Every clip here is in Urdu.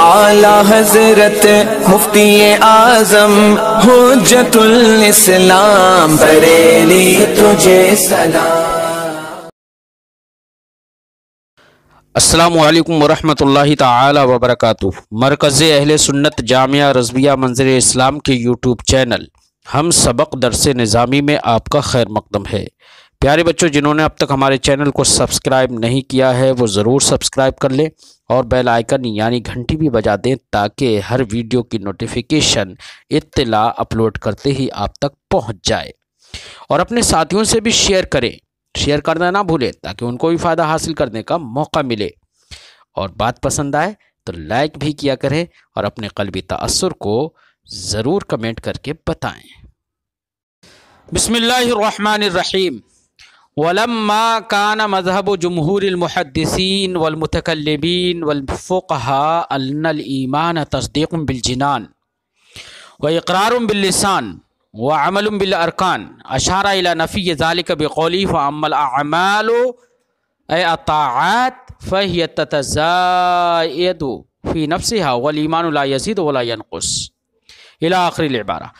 اعلی حضرت مفتی اعظم حجت الاسلام بریلی تجھے سلام۔ السلام علیکم ورحمۃ اللہ تعالی وبرکاتہ۔ مرکز اہل سنت جامعہ رضویہ منظر اسلام کے یوٹیوب چینل ہم سبق درس نظامی میں آپ کا خیر مقدم ہے۔ پیارے بچوں، جنہوں نے اب تک ہمارے چینل کو سبسکرائب نہیں کیا ہے وہ ضرور سبسکرائب کر لیں اور بیل آئیکن یعنی گھنٹی بھی بجا دیں تاکہ ہر ویڈیو کی نوٹیفیکیشن اطلاع اپلوڈ کرتے ہی آپ تک پہنچ جائے، اور اپنے ساتھیوں سے بھی شیئر کریں، شیئر کرنا نہ بھولیں تاکہ ان کو بھی فائدہ حاصل کرنے کا موقع ملے، اور بات پسند آئے تو لائک بھی کیا کریں اور اپنے قلبی تأثر کو ضرور کمنٹ کر کے بتائیں۔ بسم اللہ الرحمن الرحیم۔ وَلَمَّا كَانَ مَذْهَبُ جُمْهُورِ الْمُحَدِّثِينَ وَالْمُتَكَلِّمِينَ وَالْفُقَهَاءِ أَنَّ الْإِيمَانَ تَصْدِيقٌ بِالْجِنَانِ وَإِقْرَارٌ بِاللِّسَانِ وَعَمَلٌ بِالْأَرْكَانِ أَشَارَ إِلَى نَفِيِّ ذَلِكَ بِقَوْلِهِ فَأَمَّا الْأَعْمَالُ أي الطاعات فهي تتزايد في نفسها والإيمان لا يزيد ولا ينقص إلى آخر العبارہ۔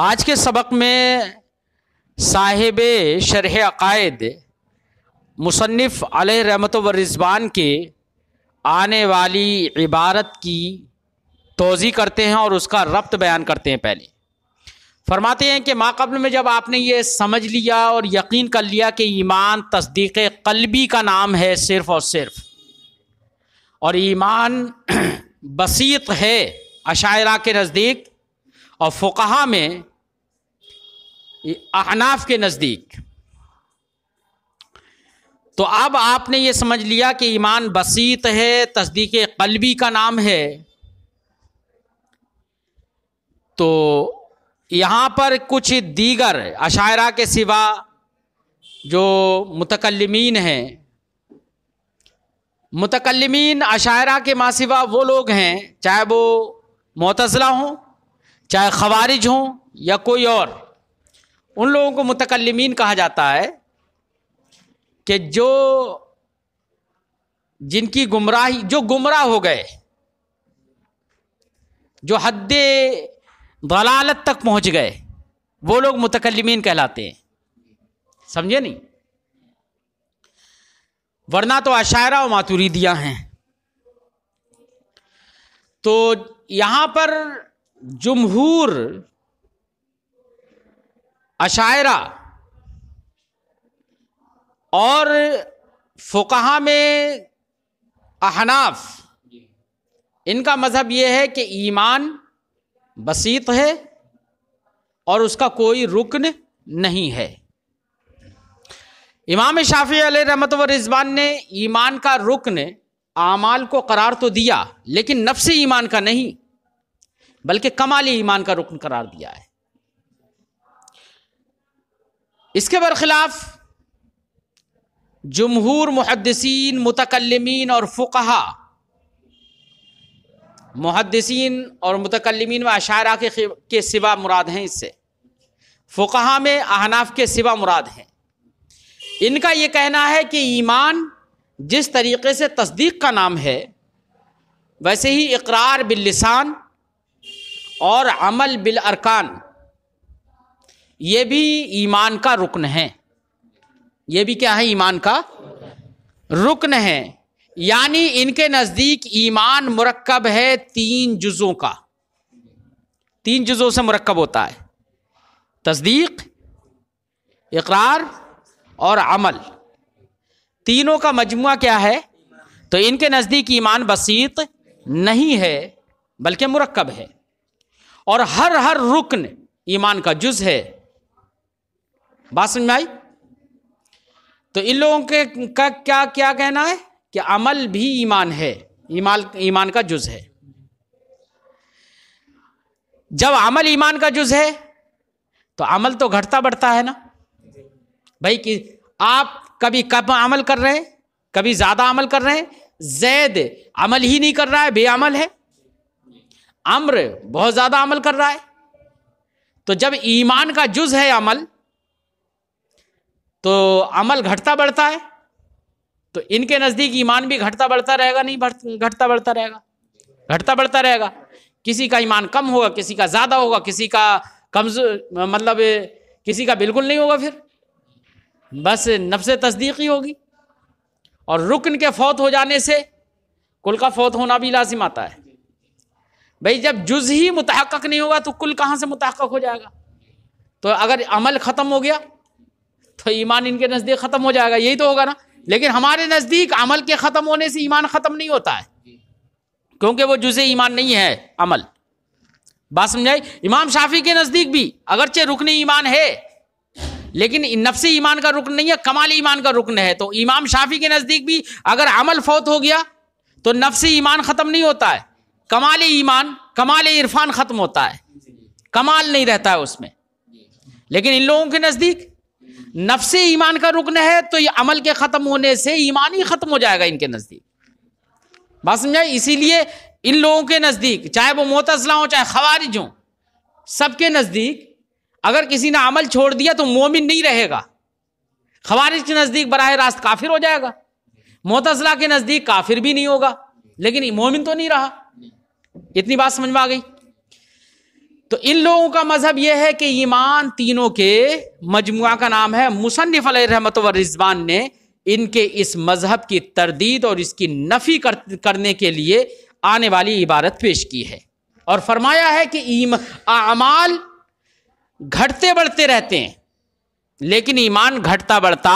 آج کے سبق میں صاحب شرح عقائد مصنف علیہ رحمت و رضوان کے آنے والی عبارت کی توضیح کرتے ہیں اور اس کا ربط بیان کرتے ہیں۔ پہلے فرماتے ہیں کہ ماقبل میں جب آپ نے یہ سمجھ لیا اور یقین کر لیا کہ ایمان تصدیق قلبی کا نام ہے صرف اور صرف، اور ایمان بسیط ہے اشاعرہ کے نزدیک اور فقہا میں احناف کے نزدیک، تو اب آپ نے یہ سمجھ لیا کہ ایمان بسیط ہے، تصدیق قلبی کا نام ہے، تو یہاں پر کچھ دیگر اشاعرہ کے سوا جو متکلمین ہیں، متکلمین اشاعرہ کے ماں سوا وہ لوگ ہیں، چاہے وہ معتزلہ ہوں، چاہے خوارج ہوں یا کوئی اور، ان لوگوں کو متکلمین کہا جاتا ہے کہ جن کی گمراہی، جو گمراہ ہو گئے، جو حد ضلالت تک پہنچ گئے، وہ لوگ متکلمین کہلاتے ہیں۔ سمجھے نہیں؟ ورنہ تو اشاعرہ و ماتریدیہ ہیں۔ تو یہاں پر جمہور اشاعرہ اور فقہا میں احناف، ان کا مذہب یہ ہے کہ ایمان بسیط ہے اور اس کا کوئی رکن نہیں ہے۔ امام شافعی علیہ رحمت و رضوان نے ایمان کا رکن اعمال کو قرار تو دیا لیکن نفس ایمان کا نہیں بلکہ کمال ایمان کا رکن قرار دیا ہے۔ اس کے برخلاف جمہور محدثین، متکلمین اور فقہا، محدثین اور متکلمین و اشاعرہ کے سوا مراد ہیں، اس سے فقہا میں احناف کے سوا مراد ہیں۔ ان کا یہ کہنا ہے کہ ایمان جس طریقے سے تصدیق کا نام ہے ویسے ہی اقرار باللسان اور عمل بالارکان یہ بھی ایمان کا رکن ہے۔ یہ بھی کیا ہے؟ ایمان کا رکن ہے۔ یعنی ان کے نزدیک ایمان مرکب ہے 3 جزوں کا، 3 جزوں سے مرکب ہوتا ہے: تصدیق، اقرار اور عمل، تینوں کا مجموعہ کیا ہے؟ تو ان کے نزدیک ایمان بسیط نہیں ہے بلکہ مرکب ہے، اور ہر رکن ایمان کا جز ہے۔ بات سمجھ میں آئی؟ تو ان لوگوں کا کیا کہنا ہے کہ عمل بھی ایمان ہے، ایمان کا جز ہے۔ جب عمل ایمان کا جز ہے تو عمل تو گھٹتا بڑھتا ہے نا بھائی، کہ آپ کبھی کم عمل کر رہے ہیں، کبھی زیادہ عمل کر رہے ہیں۔ زید عمل ہی نہیں کر رہا ہے، بے عمل ہے۔ عمر بہت زیادہ عمل کر رہا ہے۔ تو جب ایمان کا جز ہے عمل، تو عمل گھٹتا بڑھتا ہے، تو ان کے نزدیک ایمان بھی گھٹتا بڑھتا رہے گا، نہیں گھٹتا بڑھتا رہے گا؟ گھٹتا بڑھتا رہے گا. کسی کا ایمان کم ہوگا, کسی کا زیادہ ہوگا, کسی کا کمزور مطلب کسی کا بالکل نہیں ہوگا, پھر بس نفس تصدیقی ہوگی. اور رکن کے فوت ہو جانے سے کل کا فوت ہونا بھی لازم آتا ہے. بھئی جب جز ہی متحقق نہیں ہوگا تو کل کہاں سے متحقق ہو جائے گا؟ تو اگر عمل ختم ہو گیا تو ایمان ان کے نزدیک ختم ہو جائے گا, یہی تو ہوگا نا. لیکن ہمارے نزدیک عمل کے ختم ہونے سے ایمان ختم نہیں ہوتا ہے, کیونکہ وہ جزء ایمان نہیں ہے عمل. بات سمجھائی؟ امام شافعی کے نزدیک بھی اگرچہ رکن ایمان ہے لیکن نفس ایمان کا رکن نہیں ہے, کمال ایمان کا رکن ہے. تو امام شافعی کے نزدیک بھی اگر عمل فوت ہو گیا تو نفس ایمان ختم نہیں ہوتا ہے, کمال ایمان کمال عرفان ختم ہوتا ہے, کمال نہیں رہتا ہے اس میں. لیکن ان لوگوں کے نزدیک نفس ایمان کا رکن ہے تو یہ عمل کے ختم ہونے سے ایمان ہی ختم ہو جائے گا ان کے نزدیک. بات سمجھائی؟ اسی لیے ان لوگوں کے نزدیک, چاہے وہ معتزلہ ہوں چاہے خوارج ہوں, سب کے نزدیک اگر کسی نے عمل چھوڑ دیا تو مومن نہیں رہے گا. خوارج کے نزدیک براہ راست کافر ہو جائے گا, معتزلہ کے نزدیک کافر بھی نہیں ہوگا لیکن مومن تو نہیں رہا. اتنی بات سمجھ میں آ گئی؟ تو ان لوگوں کا مذہب یہ ہے کہ ایمان تینوں کے مجموعہ کا نام ہے. مصنف علیہ رحمت و رضوان نے ان کے اس مذہب کی تردید اور اس کی نفی کرنے کے لیے آنے والی عبارت پیش کی ہے اور فرمایا ہے کہ اعمال گھٹتے بڑھتے رہتے ہیں لیکن ایمان گھٹتا بڑھتا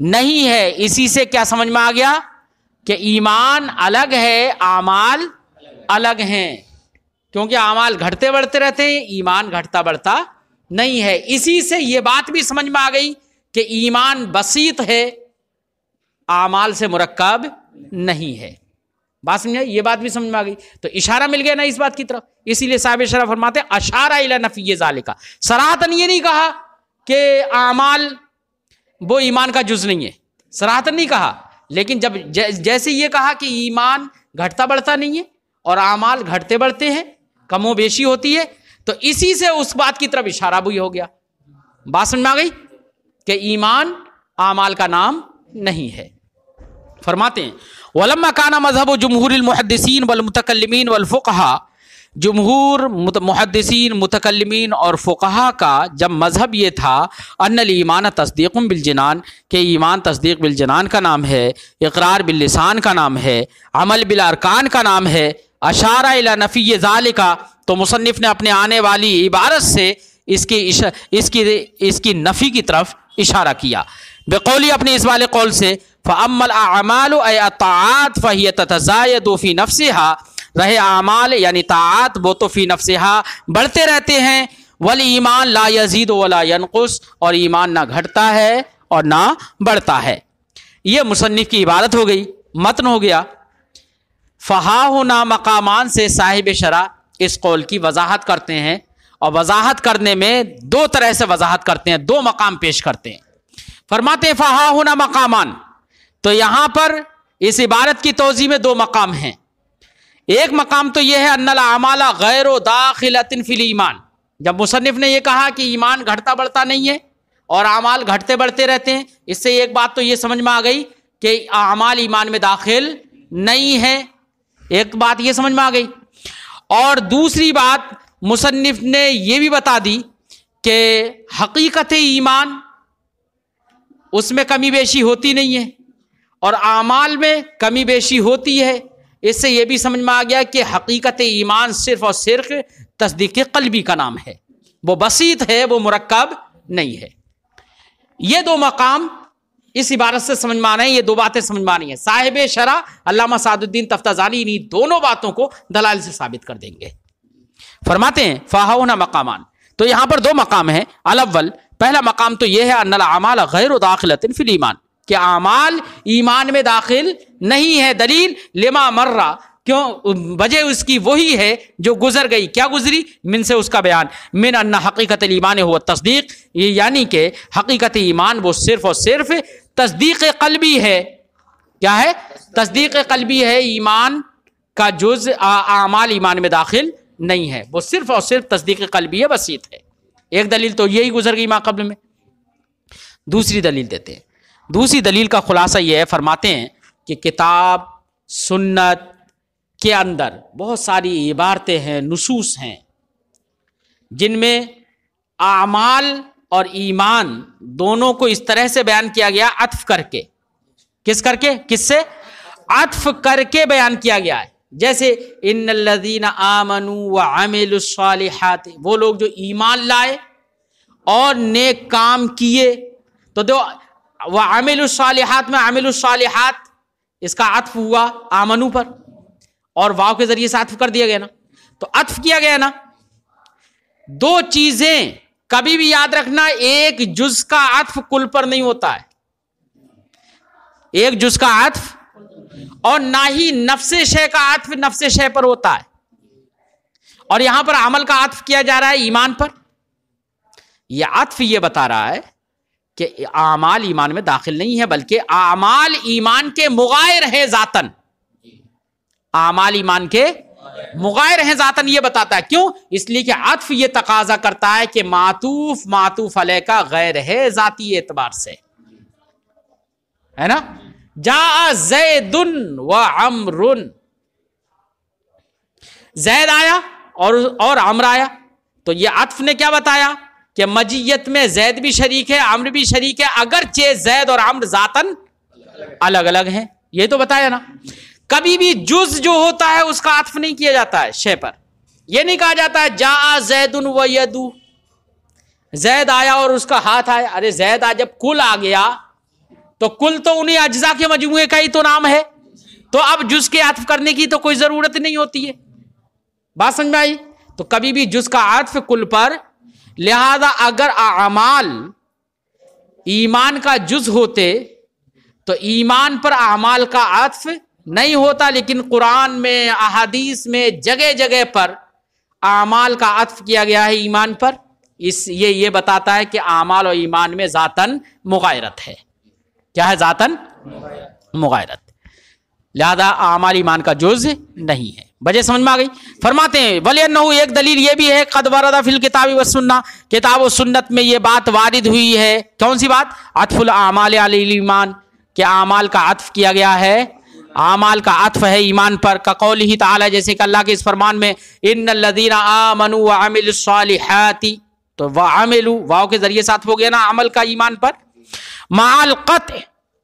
نہیں ہے. اسی سے کیا سمجھ میں آ گیا کہ ایمان الگ ہے, اعمال الگ ہیں, کیونکہ اعمال گھٹتے بڑھتے رہتے ہیں, ایمان گھٹتا بڑھتا نہیں ہے. اسی سے یہ بات بھی سمجھ میں آ گئی کہ ایمان بسیط ہے, اعمال سے مرکب نہیں ہے. بات سمجھے؟ یہ بات بھی سمجھ میں آ گئی. تو اشارہ مل گیا نا اس بات کی طرف. اسی لیے صاحب شرح فرماتے ہیں اشارہ الی نفی ذالک, صراحتاً یہ نہیں کہا کہ اعمال وہ ایمان کا جز نہیں ہے, صراحتاً نہیں کہا, لیکن جب جیسے یہ کہا کہ ایمان گھٹتا بڑھتا نہیں ہے اور اعمال گھٹتے بڑھتے ہیں, کم و بیشی ہوتی ہے, تو اسی سے اس بات کی طرف اشارہ بھی ہو گیا. بات سمجھ میں آ گئی کہ ایمان اعمال کا نام نہیں ہے. فرماتے ہیں ولما کان مذہب جمہور المحدثین والمتکلمین والفقہاء, جمہور محدثین متکلمین اور فقہا کا جب مذہب یہ تھا ان الایمان تصدیق بالجنان, کہ ایمان تصدیق بالجنان کا نام ہے, اقرار باللسان کا نام ہے, عمل بالارکان کا نام ہے, اشارہ الی نفی ذالک, تو مصنف نے اپنے آنے والی عبارت سے اس کی نفی کی طرف اشارہ کیا. بقولی, اپنے اس والے قول سے, فاما الاعمال ای الطاعات فہی تتزاید فی نفسها, رہے اعمال یعنی طاعات وہ تو فی نفسها بڑھتے رہتے ہیں, والایمان لا یزید ولا ینقص, اور ایمان نہ گھٹتا ہے اور نہ بڑھتا ہے. یہ مصنف کی عبارت ہو گئی, متن ہو گیا. فہا ہونا مقامان سے صاحب شرح اس قول کی وضاحت کرتے ہیں, اور وضاحت کرنے میں دو طرح سے وضاحت کرتے ہیں, دو مقام پیش کرتے ہیں. فرماتے ہیں فہا ہونا مقامان, تو یہاں پر اس عبارت کی توضیح میں دو مقام ہیں. ایک مقام تو یہ ہے ان الاعمال غیر داخلۃ فی الایمان, جب مصنف نے یہ کہا کہ ایمان گھٹتا بڑھتا نہیں ہے اور اعمال گھٹتے بڑھتے رہتے ہیں, اس سے ایک بات تو یہ سمجھ میں آ گئی کہ اعمال ایمان میں داخل نہیں ہے, ایک بات یہ سمجھ میں آ گئی. اور دوسری بات مصنف نے یہ بھی بتا دی کہ حقیقت ایمان اس میں کمی بیشی ہوتی نہیں ہے اور اعمال میں کمی بیشی ہوتی ہے. اس سے یہ بھی سمجھ میں آ گیا کہ حقیقت ایمان صرف اور صرف تصدیق قلبی کا نام ہے, وہ بسیط ہے, وہ مرکب نہیں ہے. یہ دو مقام اس عبارت سے سمجھ میں آنا ہے, یہ دو باتیں سمجھ میں آنی ہیں. صاحب شرح علامہ سعد الدین تفتازانی انہیں دونوں باتوں کو دلائل سے ثابت کر دیں گے. فرماتے ہیں فاہونا مقامان, تو یہاں پر دو مقام ہیں. الاول, پہلا مقام تو یہ ہے ان الاعمال غیر داخلۃ فی الایمان, کہ اعمال ایمان میں داخل نہیں ہے. دلیل لما مرہ, کیوں, وجہ اس کی وہی ہے جو گزر گئی. کیا گزری؟ من سے اس کا بیان, من ان حقیقت الایمان هو التصدیق, یہ یعنی کہ حقیقت ایمان وہ صرف اور صرف تصدیق قلبی ہے. کیا ہے؟ تصدیق قلبی ہے, ایمان کا جز اعمال ایمان میں داخل نہیں ہے, وہ صرف اور صرف تصدیق قلبی ہے, بسیط ہے. ایک دلیل تو یہی گزر گئی ما قبل میں. دوسری دلیل دیتے ہیں. دوسری دلیل کا خلاصہ یہ ہے, فرماتے ہیں کہ کتاب, سنت, کے اندر بہت ساری عبارتیں ہیں، نصوص ہیں، جن میں اعمال اور ایمان دونوں کو اس طرح سے بیان کیا گیا، عطف کر کے۔ کس سے عطف کر کے بیان کیا گیا ہے۔ جیسے ان الذین آمنوا وعملوا الصالحات، وہ لوگ جو ایمان لائے اور نیک کام کیے، تو دو وعملوا الصالحات میں عملوا الصالحات اس کا عطف ہوا آمنو پر، اور واو کے ذریعے سے عطف کر دیا گیا نا، تو عطف کیا گیا نا۔ دو چیزیں کبھی بھی یاد رکھنا، ایک جز کا عطف کل پر نہیں ہوتا ہے، ایک جز کا عطف، اور نہ ہی نفس شے کا عطف نفس شے پر ہوتا ہے۔ اور یہاں پر عمل کا عطف کیا جا رہا ہے ایمان پر۔ یہ عطف یہ بتا رہا ہے کہ اعمال ایمان میں داخل نہیں ہے، بلکہ اعمال ایمان کے مغائر ہیں ذاتن، اعمال ایمان کے مغائر ہیں ذاتن، یہ بتاتا ہے۔ کیوں؟ اس لیے کہ عطف یہ تقاضا کرتا ہے کہ معطوف علیہ کا غیر ہے ذاتی اعتبار سے، ہے نا۔ جاء زید و عمر، زید آیا اور عمر آیا، تو یہ عطف نے کیا بتایا کہ مجیت میں زید بھی شریک ہے، عمر بھی شریک ہے، اگرچہ زید اور عمر ذاتن الگ الگ ہیں، یہ تو بتایا نا۔ کبھی بھی جز جو ہوتا ہے اس کا عطف نہیں کیا جاتا ہے شے پر، یہ نہیں کہا جاتا ہے جاء زید و یدو، زید آیا اور اس کا ہاتھ آیا۔ ارے زید جب کل آ گیا تو کل تو انہیں اجزاء کے مجموعے کا ہی تو نام ہے، تو اب جز کے عطف کرنے کی تو کوئی ضرورت نہیں ہوتی ہے۔ بات سمجھ میں آئی؟ تو کبھی بھی جز کا عطف کل پر، لہذا اگر اعمال ایمان کا جز ہوتے تو ایمان پر اعمال کا عطف نہیں ہوتا، لیکن قرآن میں احادیث میں جگہ جگہ پر اعمال کا عطف کیا گیا ہے ایمان پر۔ یہ بتاتا ہے کہ اعمال اور ایمان میں ذاتن مغایرت ہے۔ کیا ہے؟ ذاتن مغایرت، لہذا اعمال ایمان کا جز نہیں ہے۔ وجہ سمجھ میں آ گئی؟ فرماتے ہیں وَلِأَنَّهُ، ایک دلیل یہ بھی ہے قَدْ وَرَدَ فِي الْكِتَابِ وَالسُّنَّةِ، کتاب و سنت میں یہ بات وارد ہوئی ہے۔ کون سی بات؟ عطف الاعمال علی الایمان، کہ اعمال کا عطف کیا گیا ہے، اعمال کا عطف ہے ایمان پر، کقولہ تعالی، جیسے کہ اللہ کے اس فرمان میں ان الذین آمنوا وعملوا الصالحات، تو وعملوا واو کے ذریعے ساتھ ہو گیا نا عمل کا ایمان پر، مع القطع،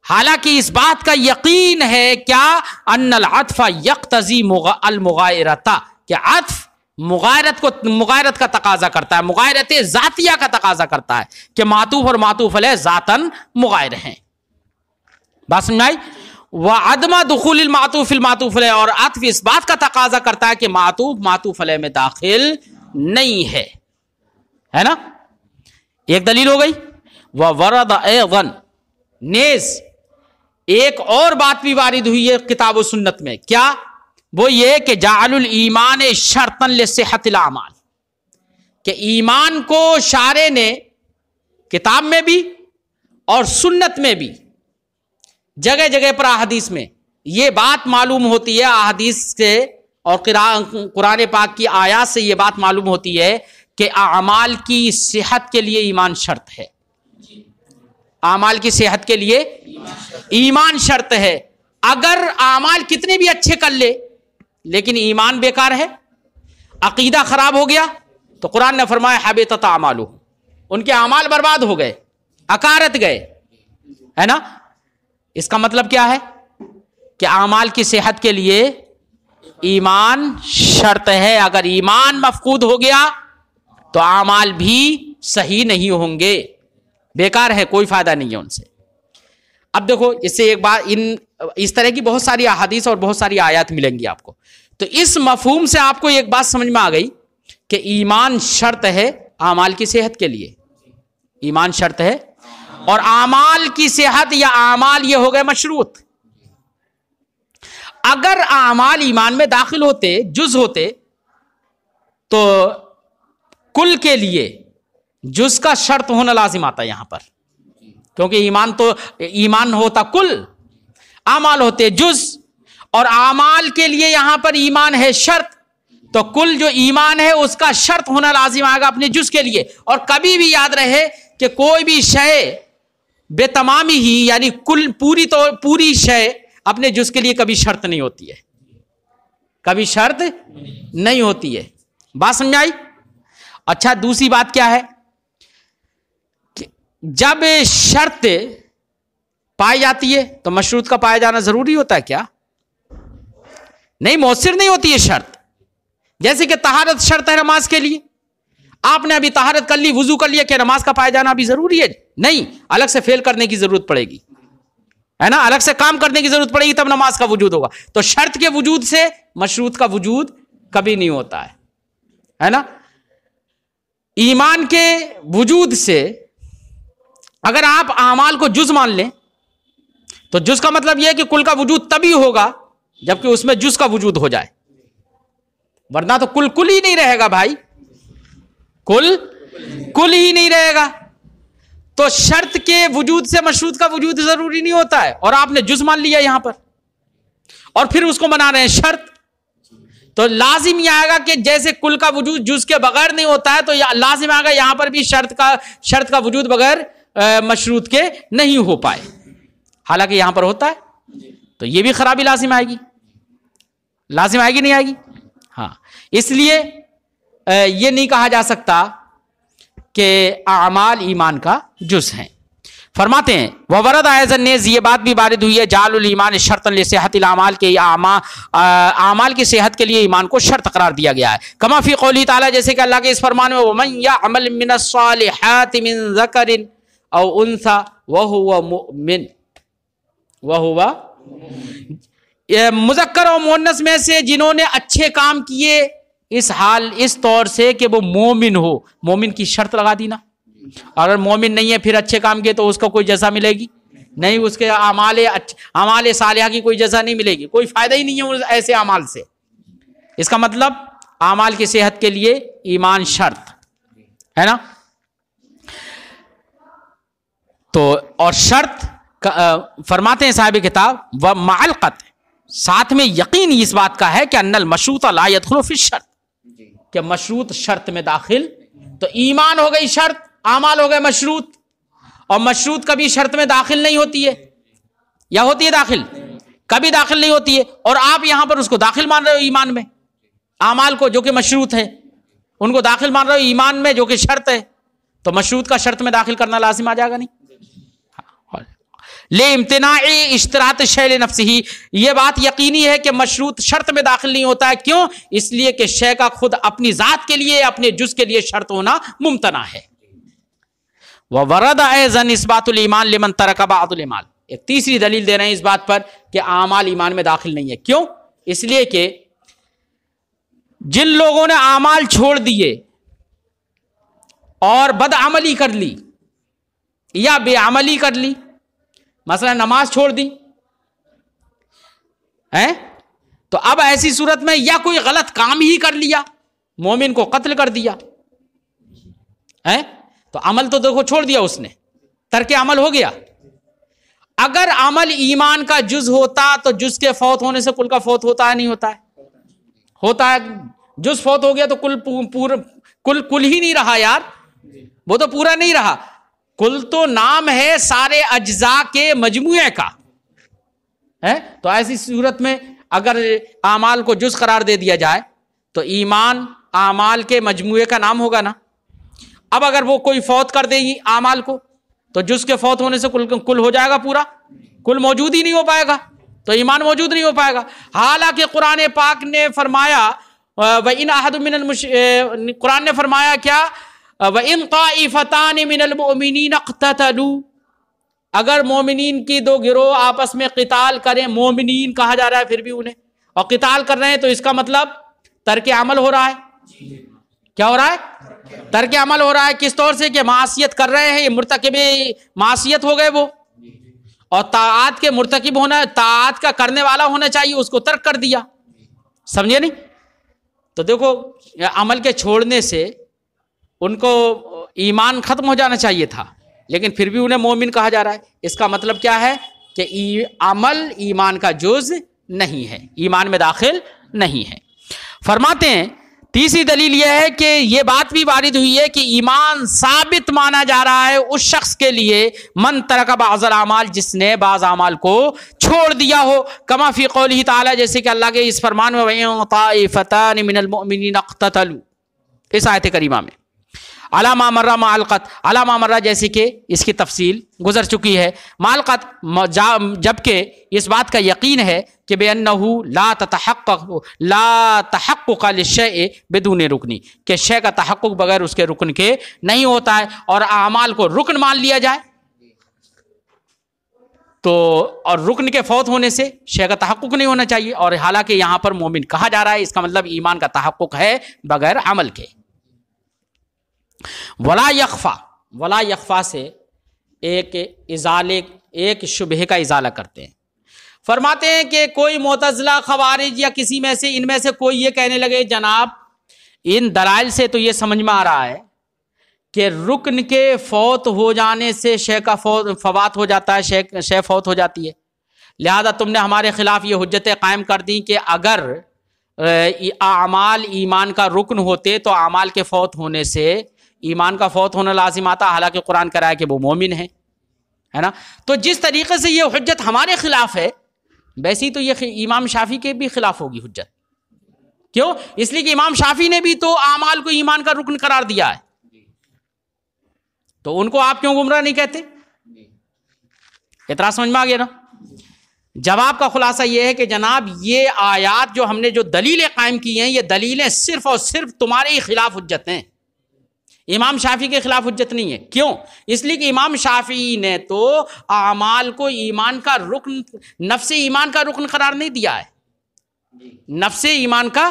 حالانکہ اس بات کا یقین ہے کیا، ان العطف یقتضی المغایرۃ، کہ عطف مغایرت کا تقاضا کرتا ہے، مغایرت ذاتیہ کا تقاضا کرتا ہے کہ معطوف اور معطوف علیہ ذاتن مغایر ہیں۔ بات سمجھ آئی؟ وعدم دخول المعطوف المعطوف علیہ، اور عطف اس بات کا تقاضا کرتا ہے کہ معطوف علیہ میں داخل نہیں ہے نا۔ ایک دلیل ہو گئی۔ وورد ایضا، نیز ایک اور بات بھی وارد ہوئی ہے کتاب و سنت میں، کیا؟ وہ یہ کہ جعل الایمان شرطا لصحت الاعمال، کہ ایمان کو شارع نے کتاب میں بھی اور سنت میں بھی جگہ جگہ پر احادیث میں یہ بات معلوم ہوتی ہے، احادیث سے اور قرآن پاک کی آیات سے یہ بات معلوم ہوتی ہے کہ اعمال کی صحت کے لیے ایمان شرط ہے، اعمال کی صحت کے لیے ایمان شرط ہے۔ اگر اعمال کتنے بھی اچھے کر لے لیکن ایمان بیکار ہے، عقیدہ خراب ہو گیا، تو قرآن نے فرمایا حبطت اعمالہم، ان کے اعمال برباد ہو گئے، اکارت گئے، ہے نا۔ اس کا مطلب کیا ہے کہ اعمال کی صحت کے لیے ایمان شرط ہے، اگر ایمان مفقود ہو گیا تو اعمال بھی صحیح نہیں ہوں گے، بیکار ہے، کوئی فائدہ نہیں ہے ان سے۔ اب دیکھو اس سے ایک بات، اس طرح کی بہت ساری احادیث اور بہت ساری آیات ملیں گی آپ کو، تو اس مفہوم سے آپ کو ایک بات سمجھ میں آ گئی کہ ایمان شرط ہے اعمال کی صحت کے لیے، ایمان شرط ہے، اور اعمال کی صحت یا اعمال یہ ہو گئے مشروط۔ اگر اعمال ایمان میں داخل ہوتے، جز ہوتے، تو کل کے لیے جز کا شرط ہونا لازم آتا ہے یہاں پر، کیونکہ ایمان ہوتا کل، اعمال ہوتے جز، اور اعمال کے لیے یہاں پر ایمان ہے شرط، تو کل جو ایمان ہے اس کا شرط ہونا لازم آئے گا اپنے جز کے لیے۔ اور کبھی بھی یاد رہے کہ کوئی بھی شے بے تمامی ہی، یعنی کل پوری شے اپنے جز کے لیے کبھی شرط نہیں ہوتی ہے، کبھی شرط نہیں ہوتی ہے. بات سمجھ آئی؟ اچھا دوسری بات کیا ہے کہ جب شرط پائی جاتی ہے تو مشروط کا پایا جانا ضروری ہوتا ہے کیا؟ نہیں، مؤثر نہیں ہوتی ہے شرط. جیسے کہ طہارت شرط ہے نماز کے لیے، آپ نے ابھی طہارت کر لی، وضو کر لیا، کہ نماز کا پایا جانا ابھی ضروری ہے؟ نہیں، الگ سے فعل کرنے کی ضرورت پڑے گی، ہے نا، الگ سے کام کرنے کی ضرورت پڑے گی، تب نماز کا وجود ہوگا. تو شرط کے وجود سے مشروط کا وجود کبھی نہیں ہوتا ہے نا. ایمان کے وجود سے اگر آپ اعمال کو جز مان لیں تو جز کا مطلب یہ ہے کہ کل کا وجود تبھی ہوگا جبکہ اس میں جز کا وجود ہو جائے، ورنہ تو کل ہی نہیں رہے گا بھائی، کل ہی نہیں رہے گا. تو شرط کے وجود سے مشروط کا وجود ضروری نہیں ہوتا ہے، اور آپ نے جز مان لیا یہاں پر اور پھر اس کو بنا رہے ہیں شرط. تو لازم یہ آئے گا کہ جیسے کل کا وجود جز کے بغیر نہیں ہوتا ہے، تو لازم آئے گا یہاں پر بھی شرط کا وجود بغیر مشروط کے نہیں ہو پائے، حالانکہ یہاں پر ہوتا ہے. تو یہ بھی خرابی لازم آئے گی نہیں آئے گی؟ ہاں، اس لیے یہ نہیں کہا جا سکتا کہ اعمال ایمان کا جز ہیں. فرماتے ہیں وورد ایضا نیز یہ بات بھی وارد ہوئی ہے جعل الایمان شرطا لصحت الاعمال کے اعمال کی صحت کے لیے ایمان کو شرط قرار دیا گیا ہے. کما فی قولی تعالی، جیسے کہ اللہ کے اس فرمان میں ومن یعمل من الصالحات من ذکر او انثى وهو مؤمن، مذکر اور مؤنث میں سے جنہوں نے اچھے کام کیے اس طور سے کہ وہ مومن ہو. مومن کی شرط لگا دی نا، اگر مومن نہیں ہے پھر اچھے کام کیے تو اس کو کوئی جزا ملے گی نہیں، اس کے اعمال صالحہ کی کوئی جزا نہیں ملے گی، کوئی فائدہ ہی نہیں ہے ایسے اعمال سے. اس کا مطلب اعمال کی صحت کے لیے ایمان شرط ہے نا. تو اور شرط فرماتے ہیں صاحب کتاب ومع القطع، ساتھ میں یقین اس بات کا ہے کہ ان المشروط لا يدخل فی الشرط، کہ مشروط شرط میں داخل. تو ایمان ہو گئی شرط، اعمال ہو گئے مشروط، اور مشروط کبھی شرط میں داخل نہیں ہوتی ہے، یا ہوتی ہے داخل؟ کبھی داخل نہیں ہوتی ہے. اور آپ یہاں پر اس کو داخل مان رہے ہو ایمان میں، اعمال کو جو کہ مشروط ہے ان کو داخل مان رہے ہو ایمان میں جو کہ شرط ہے. تو مشروط کا شرط میں داخل کرنا لازم آ جائے گا نہیں. لے امتناع اشتراط شے لنفسہ، یہ بات یقینی ہے کہ مشروط شرط میں داخل نہیں ہوتا ہے. کیوں؟ اس لیے کہ شے کا خود اپنی ذات کے لیے، اپنے جز کے لیے شرط ہونا ممتنع ہے. وورد ایضا اثبات الایمان لمن ترک بعض الاعمال، ایک تیسری دلیل دے رہے ہیں اس بات پر کہ اعمال ایمان میں داخل نہیں ہے. کیوں؟ اس لیے کہ جن لوگوں نے اعمال چھوڑ دیے اور بدعملی کر لی یا بے عملی کر لی، مثلا نماز چھوڑ دی تو اب ایسی صورت میں یا کوئی غلط کام ہی کر لیا، مومن کو قتل کر دیا تو عمل تو دیکھو چھوڑ دیا اس نے، ترک عمل ہو گیا. اگر عمل ایمان کا جز ہوتا تو جز کے فوت ہونے سے کل کا فوت ہوتا ہے نہیں ہوتا ہے؟ ہوتا ہے. جز فوت ہو گیا تو کل ہی نہیں رہا یار، وہ تو پورا نہیں رہا. کل تو نام ہے سارے اجزاء کے مجموعے کا ہے. تو ایسی صورت میں اگر اعمال کو جز قرار دے دیا جائے تو ایمان اعمال کے مجموعے کا نام ہوگا نا. اب اگر وہ کوئی فوت کر دے گی اعمال کو تو جز کے فوت ہونے سے کل ہو جائے گا، پورا کل موجود ہی نہیں ہو پائے گا، تو ایمان موجود نہیں ہو پائے گا. حالانکہ قرآن پاک نے فرمایا وَإِنْ أَحَدٌ قرآن نے فرمایا کیا؟ وَإِنْ طَائِفَتَانِ مِنَ الْمُؤْمِنِينَ اقْتَتَلُوا، اگر مومنین کی دو گروہ آپس میں قتال کریں، مومنین کہا جا رہا ہے پھر بھی انہیں، اور قتال کر رہے ہیں، تو اس کا مطلب ترک عمل ہو رہا ہے. کیا ہو رہا ہے؟ ترک عمل ہو رہا ہے. کس طور سے؟ کہ معصیت کر رہے ہیں، یہ مرتکب معصیت ہو گئے وہ، اور طاعات کے مرتکب ہونا، طاعات کا کرنے والا ہونا چاہیے، اس کو ترک کر دیا. سمجھے نہیں؟ تو دیکھو عمل کے چھوڑنے سے ان کو ایمان ختم ہو جانا چاہیے تھا، لیکن پھر بھی انہیں مومن کہا جا رہا ہے. اس کا مطلب کیا ہے؟ کہ عمل ایمان کا جز نہیں ہے، ایمان میں داخل نہیں ہے. فرماتے ہیں تیسری دلیل یہ ہے کہ یہ بات بھی وارد ہوئی ہے کہ ایمان ثابت مانا جا رہا ہے اس شخص کے لیے من ترک بعض الاعمال، جس نے بعض اعمال کو چھوڑ دیا ہو، کما فی قولہ تعالی، جیسے کہ اللہ کے اس فرمان میں وَإِن طَائِفَتَانِ مِنَ الْمُؤْمِنِينَ اقْتَتَلُوا، اس آیت کریمہ میں علی ما مر مع القط، علی ما مر جیسے کہ اس کی تفصیل گزر چکی ہے، مع القط، جبکہ اس بات کا یقین ہے کہ بِأَنَّهُ لا تحقق للشیء بدون رکنی، کہ شے کا تحقق بغیر اس کے رکن کے نہیں ہوتا ہے، اور اعمال کو رکن مان لیا جائے تو اور رکن کے فوت ہونے سے شے کا تحقق نہیں ہونا چاہیے، اور حالانکہ یہاں پر مومن کہا جا رہا ہے، اس کا مطلب ایمان کا تحقق ہے بغیر عمل کے۔ ولا یخفا سے ایک شبہ کا ازالہ کرتے ہیں، فرماتے ہیں کہ کوئی معتزلہ، خوارج یا کسی میں سے ان میں سے کوئی یہ کہنے لگے جناب ان دلائل سے تو یہ سمجھ میں آ رہا ہے کہ رکن کے فوت ہو جانے سے شے کا فوات ہو جاتا ہے، شے فوت ہو جاتی ہے، لہذا تم نے ہمارے خلاف یہ حجتیں قائم کر دی کہ اگر اعمال ایمان کا رکن ہوتے تو اعمال کے فوت ہونے سے ایمان کا فوت ہونا لازم آتا، حالانکہ قرآن کہہ رہا ہے کہ وہ مومن ہے نا۔ تو جس طریقے سے یہ حجت ہمارے خلاف ہے، ویسی تو یہ امام شافعی کے بھی خلاف ہوگی حجت۔ کیوں؟ اس لیے کہ امام شافعی نے بھی تو اعمال کو ایمان کا رکن قرار دیا ہے، تو ان کو آپ کیوں گمراہ نہیں کہتے؟ اعتراض سمجھ میں آ گیا نا۔ جواب کا خلاصہ یہ ہے کہ جناب یہ آیات جو ہم نے جو دلیلیں قائم کی ہیں، یہ دلیلیں صرف اور صرف تمہارے ہی خلاف حجت ہیں، امام شافعی کے خلاف حجت نہیں ہے۔ کیوں؟ اس لیے کہ امام شافعی نے تو اعمال کو ایمان کا رکن، نفس ایمان کا رکن قرار نہیں دیا ہے، نفس ایمان کا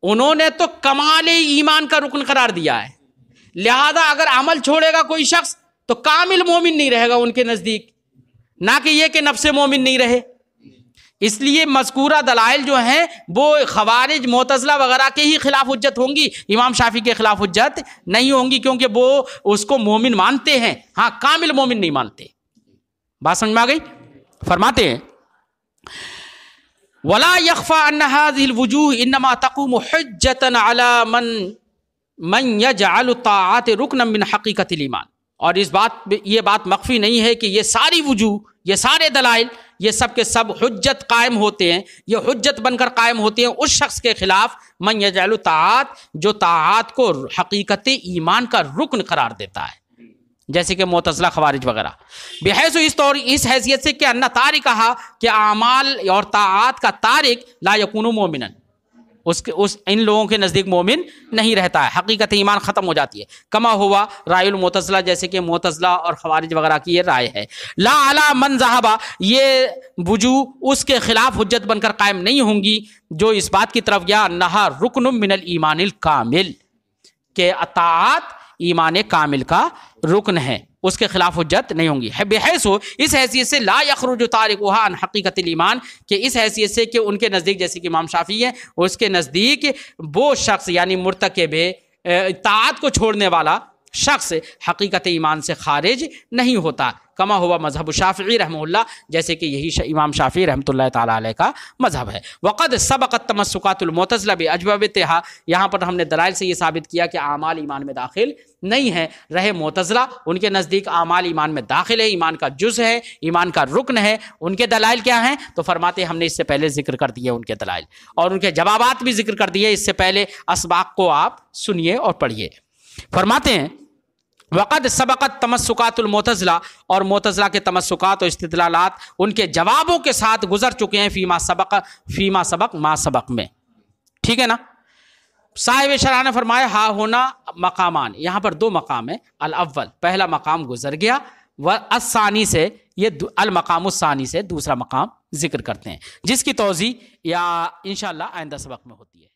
انہوں نے تو کمال ایمان کا رکن قرار دیا ہے، لہذا اگر عمل چھوڑے گا کوئی شخص تو کامل مومن نہیں رہے گا ان کے نزدیک، نہ کہ یہ کہ نفس مومن نہیں رہے۔ اس لیے مذکورہ دلائل جو ہیں وہ خوارج، معتزلہ وغیرہ کے ہی خلاف حجت ہوں گی، امام شافعی کے خلاف حجت نہیں ہوں گی، کیونکہ وہ اس کو مومن مانتے ہیں، ہاں کامل مومن نہیں مانتے۔ بات سمجھ میں آ گئی؟ فرماتے ہیں وَلَا يَخْفَى أَنَّ هَذِهِ الْوُجُوهِ إِنَّمَا تَقُومُ حُجَّةً عَلَى مَنْ يَجْعَلُ الطَّاعَاتِ رُكْنًا مِنْ حَقِيقَةِ الْإِيمَانِ، اور یہ بات مخفی نہیں ہے کہ یہ ساری وجوہ، یہ سارے دلائل، یہ سب کے سب حجت قائم ہوتے ہیں، یہ حجت بن کر قائم ہوتے ہیں اس شخص کے خلاف من یجعل الطاعات، جو طاعات کو حقیقت ایمان کا رکن قرار دیتا ہے، جیسے کہ معتزلہ، خوارج وغیرہ، بحیث اس حیثیت سے کہ ان تارکھا، کہ اعمال اور طاعات کا تارک لا یکون مومنا، ان لوگوں کے نزدیک مومن نہیں رہتا ہے، حقیقت ایمان ختم ہو جاتی ہے، کما ہوا رائے المعتزلہ، جیسے کہ معتزلہ اور خوارج وغیرہ کی یہ رائے ہے، لا علی من ذہب، یہ وجوہ اس کے خلاف حجت بن کر قائم نہیں ہوں گی جو اس بات کی طرف گیا انہا رکن من الایمان الکامل، کہ اطاعت ایمان کامل کا رکن ہے، اس کے خلاف حجت نہیں ہوں گی، بحیث اس حیثیت سے لا یخرج تارکھا عن حقیقت الایمان، کہ اس حیثیت سے کہ ان کے نزدیک، جیسے کہ امام شافعی ہے، اس کے نزدیک وہ شخص یعنی مرتکب طاعت کو چھوڑنے والا شخص حقیقت ایمان سے خارج نہیں ہوتا، کما ہوا مذہب شافعی رحمہ اللہ، جیسے کہ یہی امام شافعی رحمۃ اللہ تعالی علیہ کا مذہب ہے۔ وقد سبقت تمسکات المعتزلہ باجوبتہا، یہاں پر ہم نے دلائل سے یہ ثابت کیا کہ اعمال ایمان میں داخل نہیں ہے، رہے معتزلہ ان کے نزدیک اعمال ایمان میں داخل ہے، ایمان کا جز ہے، ایمان کا رکن ہے، ان کے دلائل کیا ہیں؟ تو فرماتے ہم نے اس سے پہلے ذکر کر دیے ان کے دلائل، اور ان کے جوابات بھی ذکر کر دیے، اس سے پہلے اسباق کو آپ سنیے اور پڑھیے۔ فرماتے ہیں وقد سبقت تمسکات المعتزلہ، اور معتزلہ کے تمسکات اور استدلالات ان کے جوابوں کے ساتھ گزر چکے ہیں فیما سبق ما سبق میں، ٹھیک ہے نا۔ صاحب شرح نے فرمایا ہا ہونا مقامان، یہاں پر دو مقام ہیں، الاول پہلا مقام گزر گیا، والثانی سے یہ المقام الثانی سے دوسرا مقام ذکر کرتے ہیں، جس کی توضیح یا انشاءاللہ آئندہ سبق میں ہوتی ہے۔